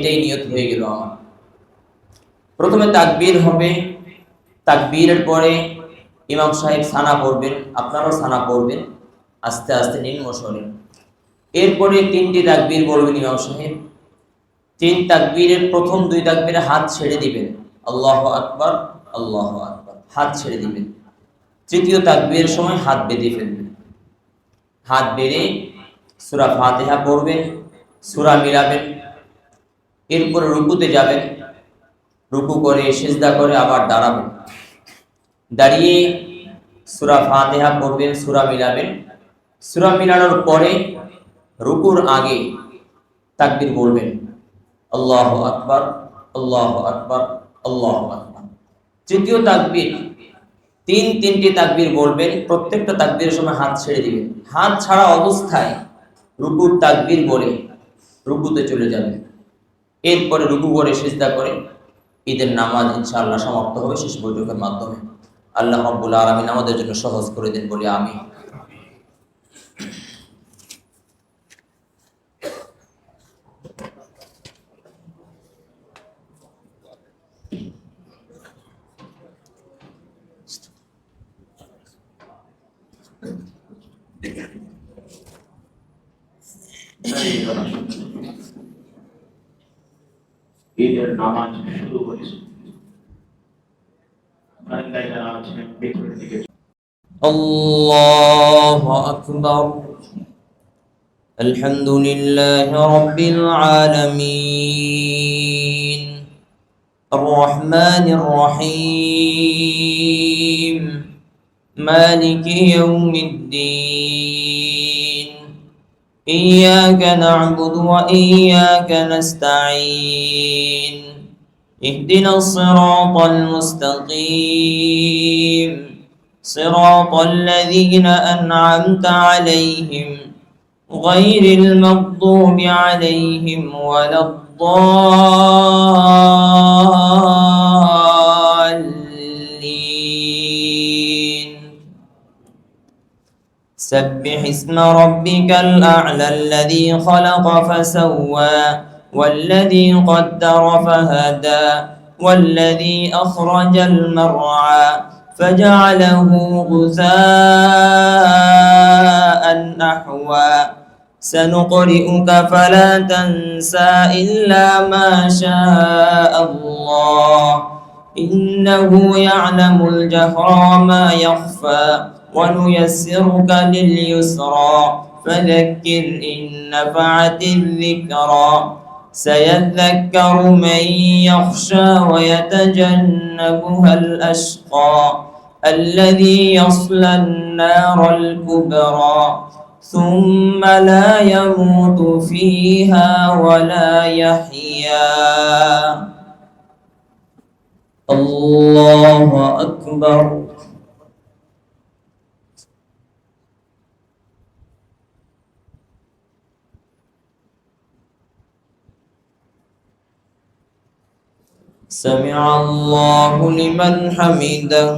এটাই নিয়ত হয়ে গেল আমার। প্রথমে তাকবীর হবে, তাকবীরের পরে ইমাম সাহেব সানা পড়বেন, আপনারাও সানা পড়বেন আস্তে আস্তে নিম্ন স্বরে। এরপরে 3টি তাকবীর বলবেন ইমাম সাহেব। 3 তাকবীরের প্রথম 2 তাকবীরে হাত ছেড়ে দিবেন, আল্লাহু আকবার আল্লাহু আকবার, হাত ছেড়ে দিবেন। তৃতীয় তাকবীরের সময় হাত বেঁধে ফেলবেন। হাত বেঁধে সূরা ফাতিহা পড়বেন, সূরা মিলাবেন। এরপরে রুকুতে যাবেন, রুকু করে সিজদা করে আবার দাঁড়াবেন, দাঁড়িয়ে সূরা ফাতিহা পড়বেন, সূরা মিলাবেন। সূরা মিলানোর পরে রুকুর আগে তাকবীর বলবেন, আল্লাহু আকবার আল্লাহু আকবার আল্লাহু আকবার। তৃতীয় তাকবীর 3টি তাকবীর বলবেন, প্রত্যেকটা তাকবীরের সময় হাত ছেড়ে দিবেন। হাত ছাড়া অবস্থায় রুকুর তাকবীর বলে রুকুতে চলে যাবেন। এরপরে রুকু করে সিজদা করে ঈদের নামাজ ইনশাআল্লাহ সমাপ্ত হবে শেষ বৈঠকের মাধ্যমে। আল্লাহ রাব্বুল আলামিন আমাদের জন্য সহজ করে দেন বলি আমিন। ঈদের নামাজ শুরু হয়েছে। আল্লাহু আকবার। আলহামদুলিল্লাহি রাব্বিল আলামিন। الرحمن الرحيم مالك يوم الدين إياك نعبد وإياك نستعين اهدنا الصراط المستقيم صراط الذين أنعمت عليهم غير المغضوب عليهم ولا الضالين سبح اسم ربك الأعلى الذي خلق فسوى والذي قدر فهدى والذي أخرج المرعى فجعله غثاء أحوى سنقرئك فلا تنسى إلا ما شاء الله إنه يعلم الجهر وما يخفى ونيسرك لليسرى فذكر إن نفعت الذكرى سيذكر من يخشى ويتجنبها الأشقى الذي يصلى النار الكبرى ثم لا يموت فيها ولا يحيا الله أكبر سمع الله لمن حمده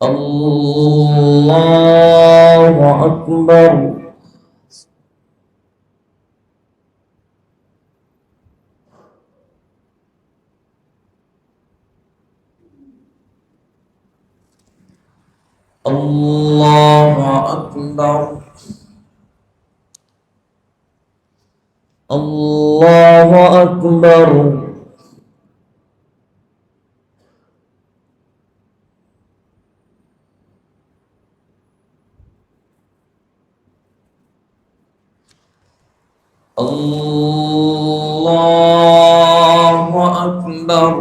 الله أكبر الله أكبر الله أكبر الله أكبر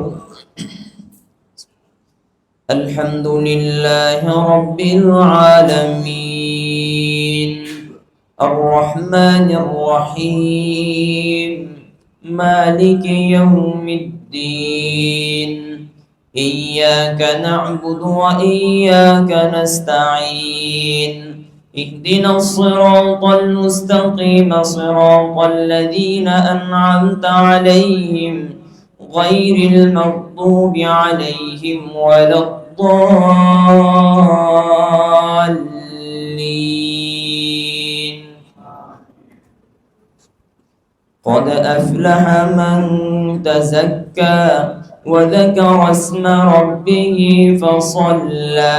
الحمد لله رب العالمين الرحمن الرحيم مالك يوم الدين إياك نعبد وإياك نستعين اهدنا الصراط المستقيم صراط الذين أنعمت عليهم غير المغضوب عليهم ولا الضالين قد أفلح من تزكى وذكر اسم ربه فصلى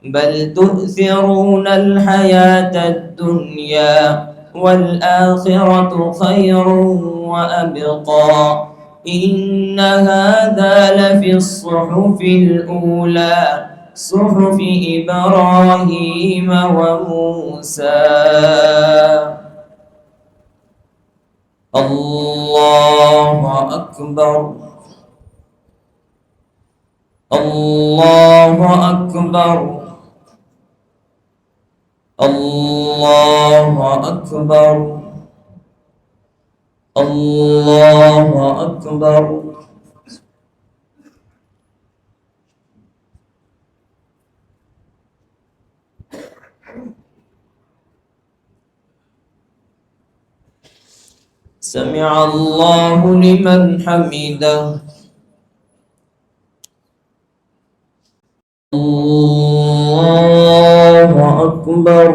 بل تؤثرون الحياة الدنيا والآخرة خير وأبقى إن هذا لفي الصحف الأولى صحف إبراهيم وموسى. الله أكبر الله أكبر الله أكبر الله أكبر. سمع الله لمن حمده. الله أكبر.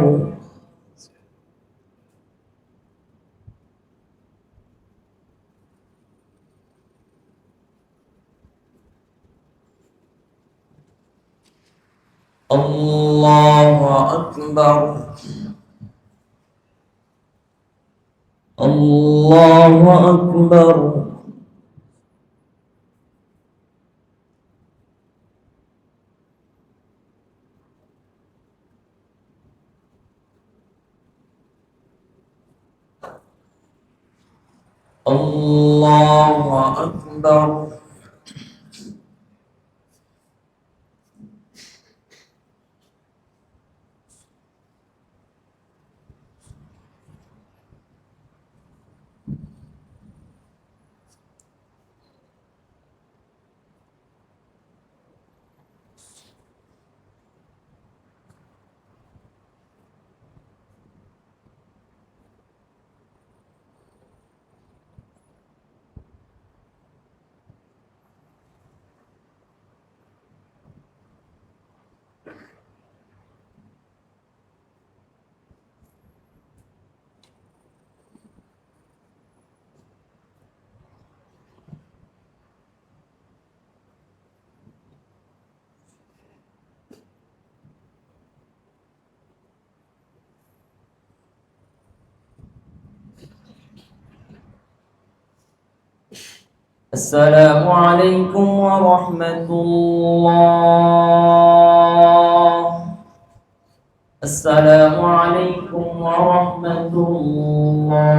الله أكبر. الله أكبر. الله أكبر. السلام عليكم ورحمة الله. السلام عليكم ورحمة الله.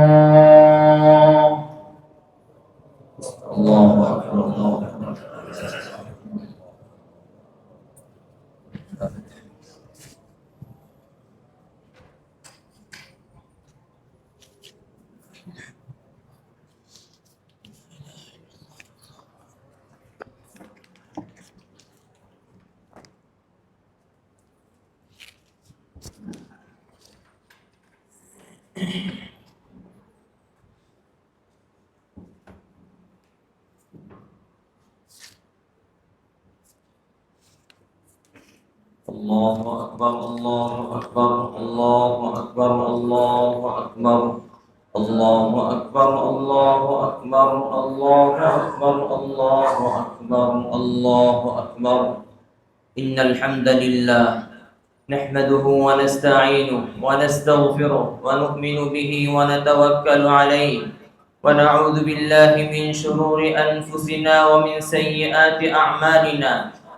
الله أكبر الله أكبر. الله أكبر الله أكبر الله أكبر الله أكبر الله أكبر الله أكبر الله أكبر الله أكبر الله أكبر. إن الحمد لله نحمده ونستعينه ونستغفره ونؤمن به ونتوكل عليه ونعوذ بالله من شرور أنفسنا ومن سيئات أعمالنا.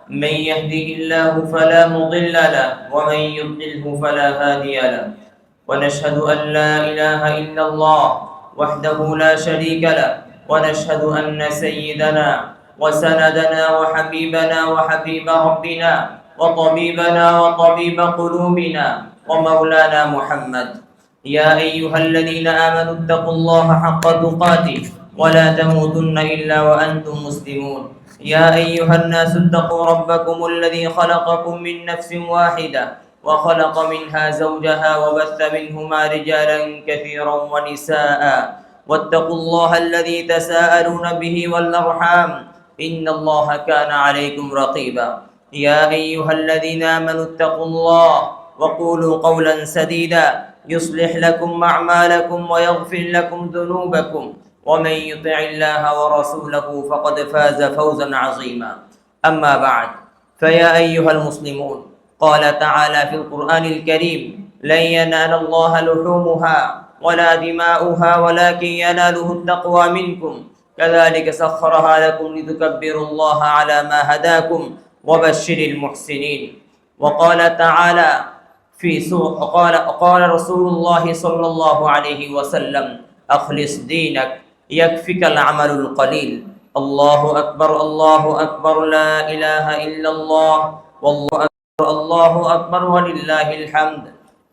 من يهده الله فلا مضل له ومن يضلله فلا هادي له. ونشهد أن لا إله إلا الله وحده لا شريك له ونشهد أن سيدنا وسندنا وحبيبنا وحبيب ربنا وطبيبنا وطبيب قلوبنا ومولانا محمد. يا أيها الذين آمنوا اتقوا الله حق تقاته ولا تموتن إلا وأنتم مسلمون. يا أيها الناس اتقوا ربكم الذي خلقكم من نفس واحدة وخلق منها زوجها وبث منهما رجالا كثيرا ونساء واتقوا الله الذي تساءلون به والأرحام إن الله كان عليكم رقيبا. يا أيها الذين آمنوا اتقوا الله وقولوا قولا سديدا يصلح لكم أعمالكم ويغفر لكم ذنوبكم ومن يطع الله ورسوله فقد فاز فوزا عظيما. أما بعد، فيا أيها المسلمون، قال تعالى في القرآن الكريم: لن ينال الله لحومها ولا دماؤها ولكن يناله التقوى منكم كذلك سخرها لكم لتكبروا الله على ما هداكم وبشر المحسنين. وقال تعالى قال رسول الله صلى الله عليه وسلم: أخلص دينك يكفك العمل القليل. الله أكبر الله أكبر لا إله إلا الله والله أكبر الله أكبر ولله الحمد.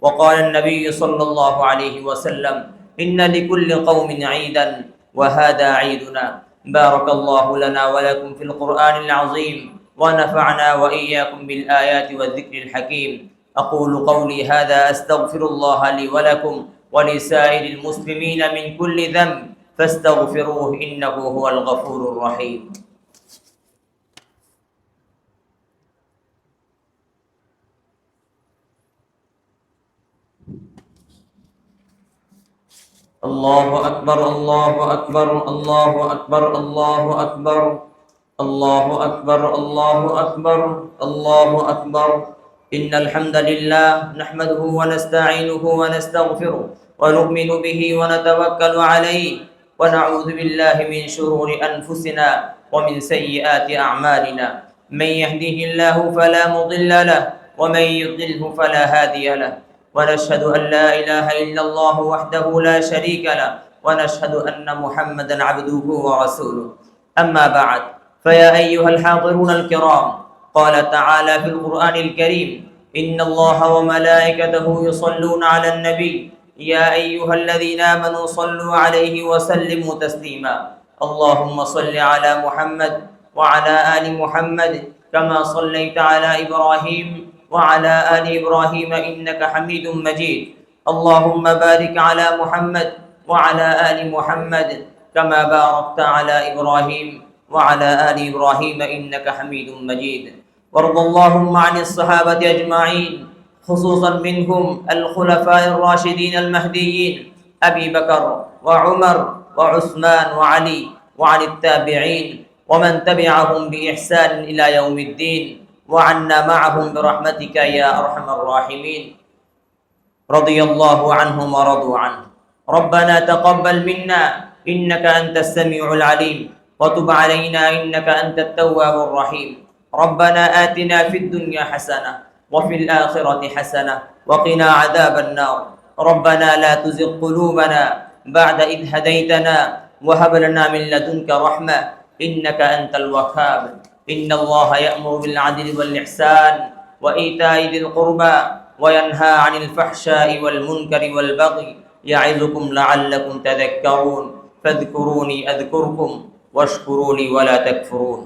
وقال النبي صلى الله عليه وسلم: إن لكل قوم عيدا وهذا عيدنا. بارك الله لنا ولكم في القرآن العظيم ونفعنا وإياكم بالآيات والذكر الحكيم. أقول قولي هذا أستغفر الله لي ولكم ولسائر المسلمين من كل ذنب فاستغفروه إنه هو الغفور الرحيم. الله أكبر الله أكبر الله أكبر الله أكبر الله أكبر الله أكبر الله أكبر. إن الحمد لله نحمده ونستعينه ونستغفره ونؤمن به ونتوكل عليه ونعوذ بالله من شرور أنفسنا ومن سيئات أعمالنا. من يهده الله فلا مضل له ومن يضلله فلا هادي له. ونشهد أن لا إله إلا الله وحده لا شريك له ونشهد أن محمدا عبده ورسوله. أما بعد، فيا أيها الحاضرون الكرام، قال تعالى في القرآن الكريم: إن الله وملائكته يصلون على النبي يا أيها الذين آمنوا صلوا عليه وسلموا تسليما. اللهم صل على محمد وعلى آل محمد كما صليت على إبراهيم وعلى آل إبراهيم إنك حميد مجيد. اللهم بارك على محمد وعلى آل محمد كما باركت على إبراهيم وعلى آل إبراهيم إنك حميد مجيد. وارض اللهم عن الصحابة أجمعين، خصوصا منهم الخلفاء الراشدين المهديين أبي بكر وعمر وعثمان وعلي وعن التابعين ومن تبعهم بإحسان إلى يوم الدين، وعنا معهم برحمتك يا أرحم الراحمين. رضي الله عنهم ورضوا عنه. ربنا تقبل منا إنك أنت السميع العليم وتب علينا إنك أنت التواب الرحيم. ربنا آتنا في الدنيا حسنة وفي الآخرة حسنة وقنا عذاب النار. ربنا لا تزغ قلوبنا بعد إذ هديتنا وهب لنا من لدنك رحمة إنك أنت الوهاب. إن الله يأمر بالعدل والإحسان وإيتاء ذي القربى وينهى عن الفحشاء والمنكر والبغي يعظكم لعلكم تذكرون. فاذكروني أذكركم واشكروا لي ولا تكفرون.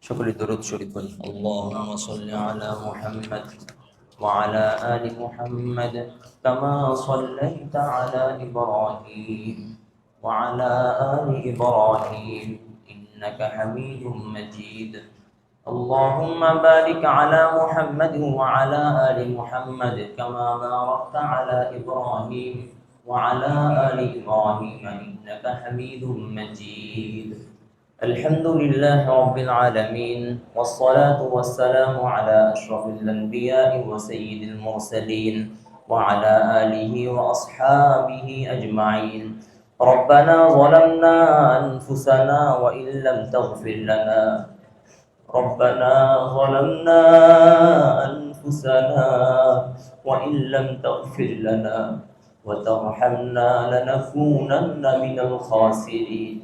সকলে দরুদ শরীফ পড়ি। اللهم صل على محمد وعلى آل محمد كما صليت على إبراهيم وعلى آل إبراهيم إنك حميد مجيد. اللهم بارك على محمد وعلى آل محمد كما باركت على إبراهيم وعلى آل إبراهيم إنك حميد مجيد. الحمد لله رب العالمين والصلاة والسلام على أشرف الأنبياء وسيد المرسلين وعلى آله وأصحابه أجمعين. ربنا ظلمنا أنفسنا وإن لم تغفر لنا ربنا ظلمنا أنفسنا وإن لم تغفر لنا وترحمنا لنكونن من الخاسرين.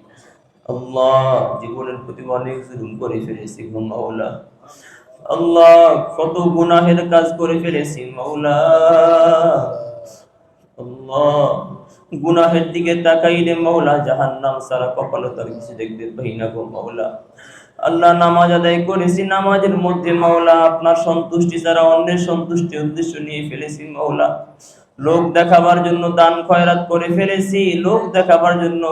আল্লাহ, জীবনের প্রতি অনেক জুলুম করে ফেলেছি গো মাওলা। আল্লাহ, কত গুনাহের কাজ করে ফেলেছি মাওলা। আল্লাহ, গুনাহের দিকে তাকাইলে মাওলা জাহান্নাম ছাড়া কপালে তার কিছু দেখতে পাই না গো মাওলা। আল্লাহ, নামাজ আদায় করেছি, নামাজের মধ্যে মাওলা আপনার সন্তুষ্টি ছাড়া অন্যের সন্তুষ্টি উদ্দেশ্য নিয়ে ফেলেছি মাওলা। লোক দেখাবার জন্য দান খয়রাত করে ফেলেছি, লোক দেখাবার জন্য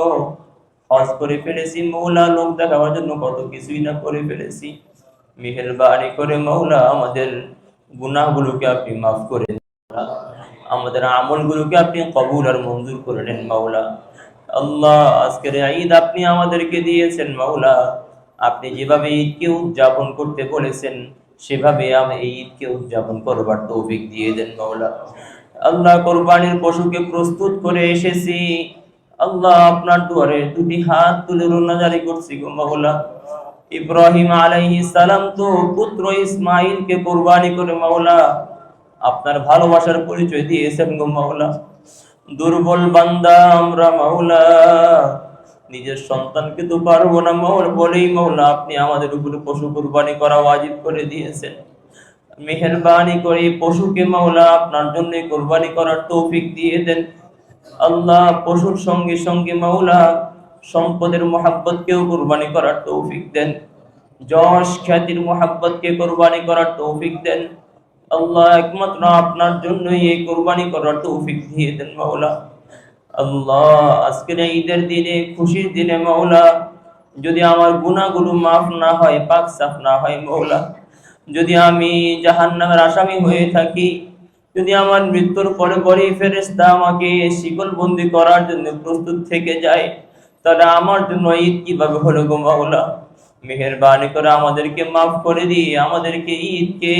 হজ করে ফেলেছি মৌলা, লোক দেখাবার জন্য কত কিছুই না করে ফেলেছি। মেহেরবানি করে মৌলা আমাদের গুনাহগুলোকে আপনি মাফ করে দিন, আমাদের আমলগুলোকে আপনি কবুল আর মঞ্জুর করে নেন মাওলা। আল্লাহ, আজকের ঈদ আপনি আমাদেরকে দিয়েছেন মাওলা, আপনি যেভাবে ঈদকে উদযাপন করতে বলেছেন সেভাবে আমি এই ঈদকে উদযাপন করবার তৌফিক দিয়ে দেন মাওলা। আল্লাহ, কোরবানির পশুকে প্রস্তুত করে এসেছি আল্লাহ, আপনার দুয়ারে দুটি হাত তুলে রোনাজারি করছি গো মাওলা। ইব্রাহিম আলাইহিস সালাম তো পুত্র ইসমাইলকে কোরবানি করে মাওলা আপনার ভালোবাসার পরিচয় দিয়েছেন গো মাওলা। দুর্বল বান্দা আমরা মাওলা, নিজের সন্তানকে তো পারবো না মাওলা বলেই মাওলা আপনি আমাদের উপরে পশু কুরবানি করা ওয়াজিব করে দিয়েছেন। মেহেরবানি করে পশুকে মাওলা আপনার জন্য কুরবানি করার তৌফিক দিয়ে দেন আল্লাহ। পশুর সঙ্গে সঙ্গে মাওলা সম্পদের মোহাব্বতকেও কুরবানি করার তৌফিক দেন, যশ খ্যাতির মোহাব্বতকে কুরবানি করার তৌফিক দেন আল্লাহ। একমাত্র আপনার জন্যই এই কুরবানি করার তৌফিক দিয়ে দেন মাওলা। আল্লাহ, আজকের ঈদের দিনে, খুশির দিনে মাওলা, যদি আমার গুনাহগুলো মাফ না হয়, পাক সাফ না হয় মাওলা, যদি আমি জাহান্নামের আসামি হয়ে থাকি, যদি আমার মৃত্যুর পরে পরেই ফেরেশতা আমাকে শিকলবন্দি করার জন্য প্রস্তুত থেকে যায়, তাহলে আমার জন্য ঈদ কিভাবে হলো গো মাওলা। মেহেরবানি করে আমাদেরকে মাফ করে দিয়ে আমাদেরকে ঈদকে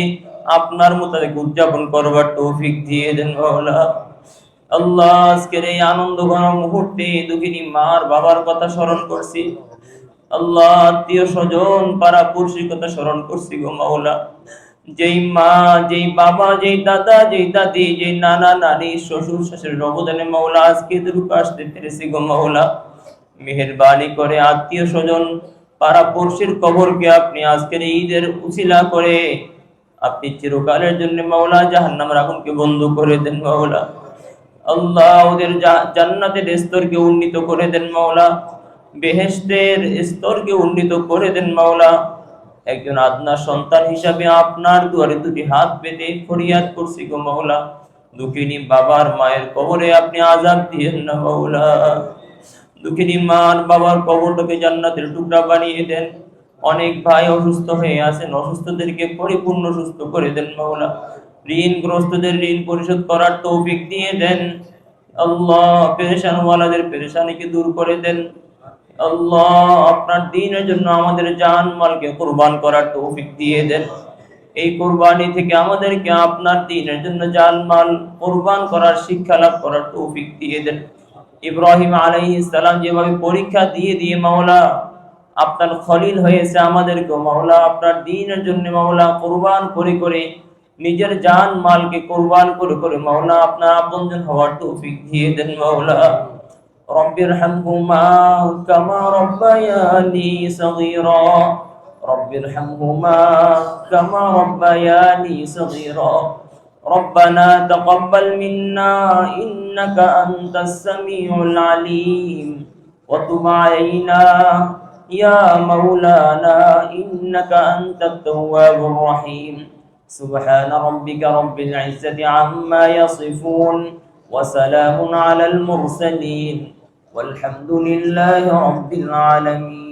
আপনার মোতাবেক উদযাপন করবার তৌফিক দিয়ে দেন মাওলা। আল্লাহ, আজকের এই আনন্দ ঘন মুহূর্তে দুঃখিনী মার বাবার কথা স্মরণ করছি আল্লাহ, আত্মীয় স্বজন পাড়া পড়শির কথা স্মরণ করছি গো মাওলা। যেই মা, যেই বাবা, যেই দাদা, যেই দাদি, যেই নানা নানি, শ্বশুর শাশুড়ির অবদানে মাওলা আজকে এতটুকু আসতে পেরেছি গো মাওলা। মেহেরবানি করে আত্মীয় স্বজন পাড়া পড়শির কবরকে আপনি আজকের ঈদের উসিলা করে আপনি চিরকালের জন্য মাওলা জাহান্নামের আগুনকে বন্ধ করে দেন মাওলা। আল্লাহ, ওদের জান্নাতের স্তরকে উন্নীত করে দেন মাওলা, বেহেশতের স্তরকে উন্নীত করে দেন মাওলা। একজন আদনা সন্তান হিসাবে আপনার দুয়ারে দুটি হাত পেতে ফরিয়াদ করছি গো মাওলা, দুঃখিনী বাবার মায়ের কবরে আপনি আযাব দিয়েন না মাওলা। দুঃখিনী মার বাবার কবরটাকে জান্নাতের টুকরা বানিয়ে দেন। অনেক ভাই অসুস্থ হয়ে আছেন, অসুস্থদেরকে পরিপূর্ণ সুস্থ করে দেন মাওলা। ঋণগ্রস্তদের ঋণ পরিশোধ করার তৌফিক দিয়ে দেন আল্লাহ। পেরেশানওয়ালাদের পেরেশানিকে দূর করে দেন আল্লাহ। আপনার দ্বীনের জন্য আমাদের জান মালকে কুরবান করার তৌফিক দিয়ে দেন। এই কুরবানি থেকে আমাদেরকে আপনার দ্বীনের জন্য জান মাল কুরবান করার শিক্ষা লাভ করার তৌফিক দিয়ে দেন। ইব্রাহিম আলাইহিস সালাম যেভাবে পরীক্ষা দিয়ে দিয়ে মাওলা আপনার খলিল হয়েছে, আমাদেরকে মাওলা আপনার দ্বীনের জন্য মাওলা কুরবান করে করে নিজের জান মালকে কুরবান করে করে মাওলা আপনার আপনজন হওয়ার তৌফিক দিয়ে দেন মাওলা। রব্বিরহামহুমা কামা রব্বায়ানি সগীরা, রব্বিরহামহুমা কামা রব্বায়ানি সগীরা। ربنا تقبل منا إنك أنت السميع العليم وتب علينا يا مولانا إنك أنت التواب الرحيم سبحان ربك رب العزة عما يصفون وسلام على المرسلين والحمد لله رب العالمين.